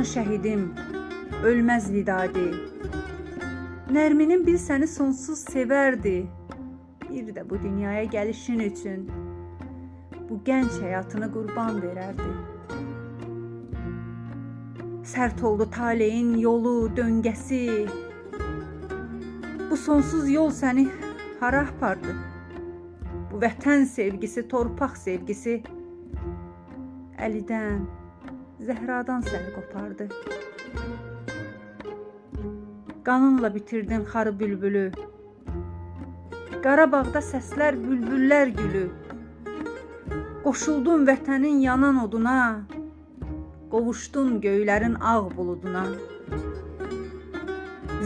Can şəhidim, ölməz Vidadi. Nərminin bil səni sonsuz sevərdi. Bir də bu dünyaya gəlişin üçün bu gənc həyatını qurban verərdi. Sərt oldu taleyin yolu, döngəsi. Bu sonsuz yol səni hara apardı? Bu vətən sevgisi, torpaq sevgisi Əlidən, Zəhradan səni qopardı. Qanınla bitirdin xarı bülbülü. Qarabağda səslər bülbüllər gülü. Qoşuldun vətənin yanan oduna, qovuşdun göylərin ağ buluduna.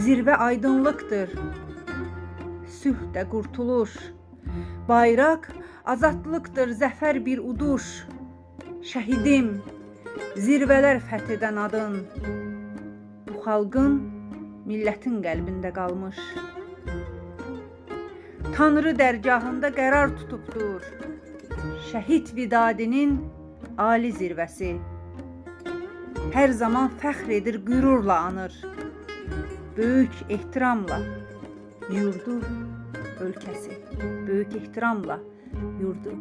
Zirvə aydınlıqdır, sülh də qurtuluş. Bayraq azadlıqdır, zəfər bir uduş. Şəhidim, zirvələr fəth edən adın bu xalqın, millətin qəlbində qalmış. Tanrı dərgahında qərar tutubdur şəhid Vidadinin ali zirvəsi. Hər zaman fəxr edir, qürurla anır. Böyük ehtiramla yurdu, ölkəsi. Böyük ehtiramla yurdu,